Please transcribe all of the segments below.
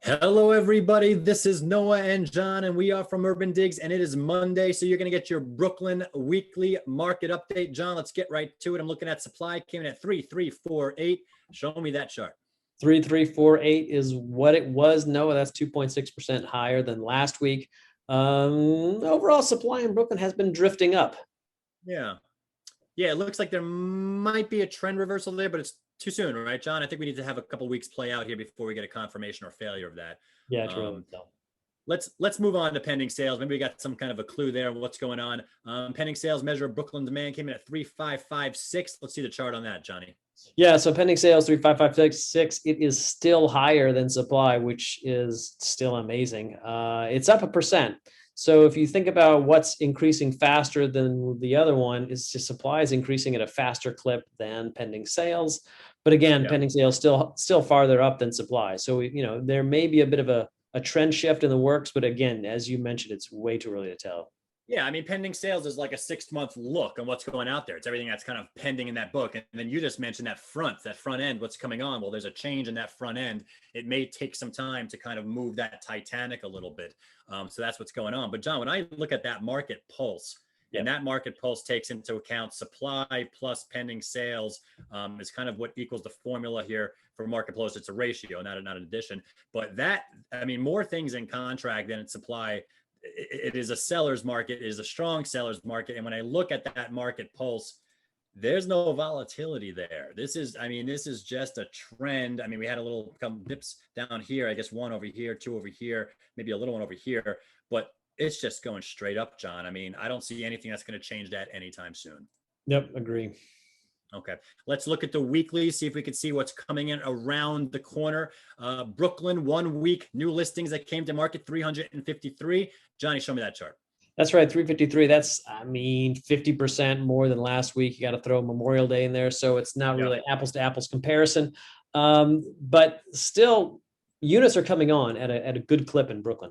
Hello, everybody. This is Noah and John, and we are from UrbanDigs, and it is Monday, so you're going to get your Brooklyn weekly market update. John, let's get right to it. I'm looking at supply came in at 3,348. Show me that chart. 3,348 is what it was. Noah, that's 2.6% higher than last week. Overall supply in Brooklyn has been drifting up. Yeah. Yeah, it looks like there might be a trend reversal there, but it's too soon, right, John? I think we need to have a couple weeks play out here before we get a confirmation or failure of that. Yeah, it's really Um, so. let's move on to pending sales. Maybe we got some kind of a clue there of what's going on. Pending sales measure of Brooklyn demand came in at 3,556. Let's see the chart on that, Johnny. Yeah, so pending sales 3,556. It is still higher than supply, which is still amazing. It's up 1%. So if you think about what's increasing faster than the other one, is just supply is increasing at a faster clip than pending sales. But again, Yeah. pending sales still farther up than supply. So there may be a bit of a trend shift in the works, but again, as you mentioned, it's way too early to tell. Yeah, I mean, pending sales is like a 6 month look on what's going out there. It's everything that's kind of pending in that book. And then you just mentioned that front end, what's coming on. Well, there's a change in that front end. It may take some time to kind of move that Titanic a little bit. So that's what's going on. But John, when I look at that market pulse, and that market pulse takes into account supply plus pending sales, is kind of what equals the formula here for market pulse. It's a ratio, not an addition. But that, I mean, more things in contract than in supply. It is a seller's market. It is a strong seller's market. And when I look at that market pulse, there's no volatility there. This is just a trend. I mean, we had a little come dips down here. I guess one over here, two over here, maybe a little one over here, but it's just going straight up, John. I mean, I don't see anything that's going to change that anytime soon. Yep, agree. Okay, let's look at the weekly, see if we can see what's coming in around the corner. Brooklyn, 1 week, new listings that came to market, 353. Johnny, show me that chart. That's right, 353. That's, 50% more than last week. You got to throw Memorial Day in there. So it's not really apples to apples comparison. But still, units are coming on at a good clip in Brooklyn.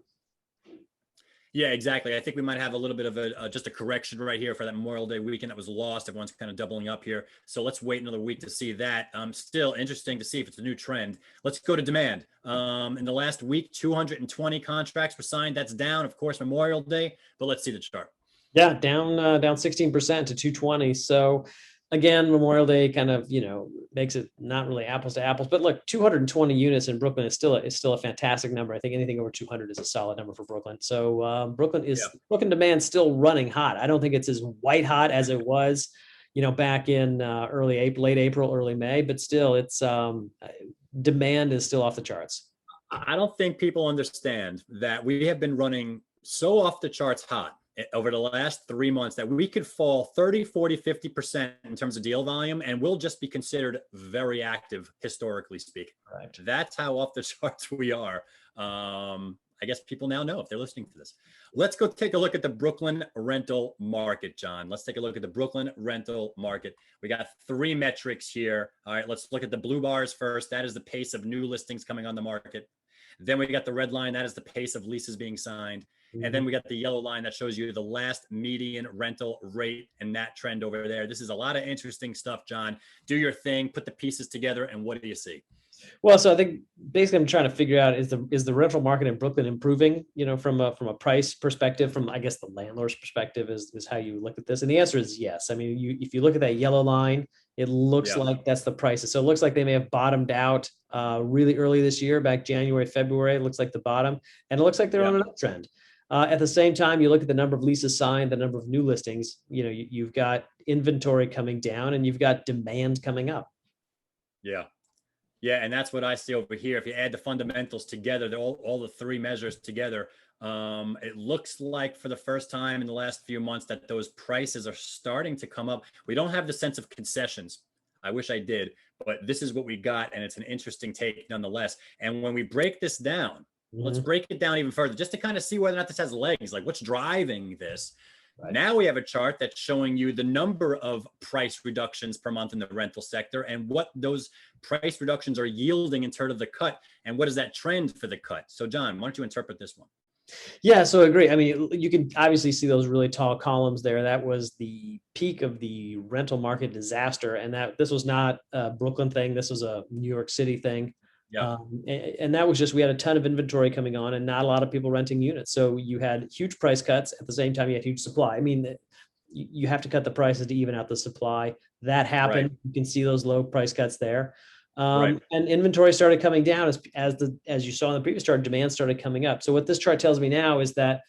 Yeah, exactly. I think we might have a little bit of just a correction right here for that Memorial Day weekend that was lost. Everyone's kind of doubling up here. So let's wait another week to see that. Still interesting to see if it's a new trend. Let's go to demand. In the last week, 220 contracts were signed. That's down, of course, Memorial Day, but let's see the chart. Yeah, down 16% to 220. So again, Memorial Day kind of, makes it not really apples to apples. But look, 220 units in Brooklyn is still a fantastic number. I think anything over 200 is a solid number for Brooklyn. So Brooklyn demand still running hot. I don't think it's as white hot as it was, back in late April, early May. But still, it's demand is still off the charts. I don't think people understand that we have been running so off the charts hot over the last 3 months that we could fall 30, 40, 50% in terms of deal volume, and we'll just be considered very active, historically speaking. Right. That's how off the charts we are. I guess people now know if they're listening to this. Let's go take a look at the Brooklyn rental market, John. Let's take a look at the Brooklyn rental market. We got three metrics here. All right, let's look at the blue bars first. That is the pace of new listings coming on the market. Then we got the red line. That is the pace of leases being signed. And then we got the yellow line that shows you the last median rental rate and that trend over there. This is a lot of interesting stuff, John. Do your thing, put the pieces together, and what do you see? Well, so I think basically I'm trying to figure out is the rental market in Brooklyn improving, from a price perspective, from I guess the landlord's perspective is how you look at this. And the answer is yes. I mean, if you look at that yellow line, it looks like that's the prices. So it looks like they may have bottomed out really early this year, back January, February. It looks like the bottom, and it looks like they're on an uptrend. At the same time, you look at the number of leases signed, the number of new listings, you've got inventory coming down and you've got demand coming up. Yeah. Yeah, and that's what I see over here. If you add the fundamentals together, all the three measures together, it looks like for the first time in the last few months that those prices are starting to come up. We don't have the sense of concessions. I wish I did, but this is what we got, and it's an interesting take nonetheless. And when we break this down, let's break it down even further just to kind of see whether or not this has legs, like what's driving this. Right. Now we have a chart that's showing you the number of price reductions per month in the rental sector and what those price reductions are yielding in terms of the cut. And what is that trend for the cut? So, John, why don't you interpret this one? Yeah, so I agree. I mean, you can obviously see those really tall columns there. That was the peak of the rental market disaster. And this was not a Brooklyn thing. This was a New York City thing. Yeah. And that was just, we had a ton of inventory coming on and not a lot of people renting units. So you had huge price cuts. At the same time, you had huge supply. I mean, you have to cut the prices to even out the supply. That happened. Right. You can see those low price cuts there. Right. And inventory started coming down as you saw in the previous chart, demand started coming up. So what this chart tells me now is that,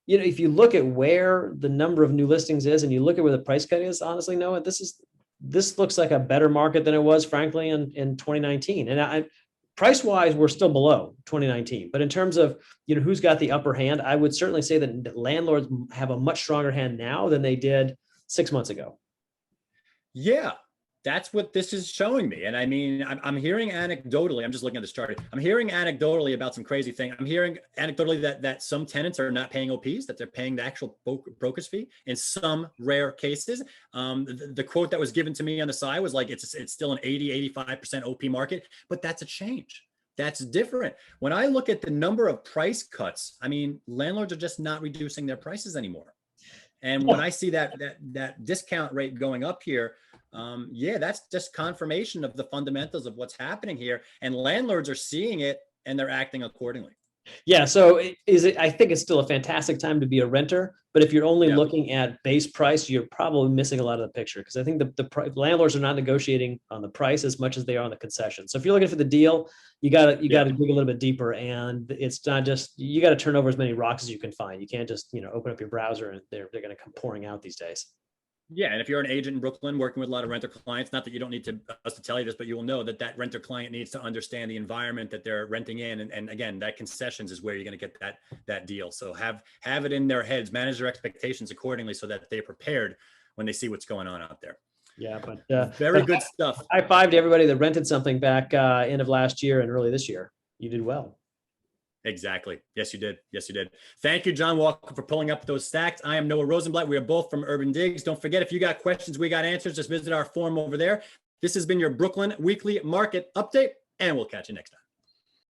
if you look at where the number of new listings is and you look at where the price cut is, honestly, Noah, this looks like a better market than it was, frankly, in 2019. And price wise, we're still below 2019. But in terms of, who's got the upper hand, I would certainly say that landlords have a much stronger hand now than they did 6 months ago. Yeah, that's what this is showing me. And I mean, I'm hearing anecdotally, I'm just looking at this chart. I'm hearing anecdotally about some crazy thing. I'm hearing anecdotally that some tenants are not paying OPs, that they're paying the actual broker's fee in some rare cases. The quote that was given to me on the side was like, it's still an 80-85% OP market, but that's a change. That's different. When I look at the number of price cuts, I mean, landlords are just not reducing their prices anymore. And when I see that discount rate going up here, yeah, that's just confirmation of the fundamentals of what's happening here. And landlords are seeing it and they're acting accordingly. Yeah. So I think it's still a fantastic time to be a renter, but if you're only looking at base price, you're probably missing a lot of the picture, because I think the landlords are not negotiating on the price as much as they are on the concession. So if you're looking for the deal, you got to dig a little bit deeper, and it's not just, you got to turn over as many rocks as you can find. You can't just, open up your browser and they're going to come pouring out these days. Yeah, and if you're an agent in Brooklyn working with a lot of renter clients, not that you don't need us to tell you this, but you will know that renter client needs to understand the environment that they're renting in, and again, that concessions is where you're going to get that deal. So have it in their heads, manage their expectations accordingly, so that they're prepared when they see what's going on out there. Yeah, but very good stuff. High five to everybody that rented something back end of last year and early this year. You did well. Exactly. Yes, you did. Yes, you did. Thank you, John Walker, for pulling up those stacks. I am Noah Rosenblatt. We are both from UrbanDigs. Don't forget, if you got questions, we got answers. Just visit our forum over there. This has been your Brooklyn Weekly Market Update, and we'll catch you next time.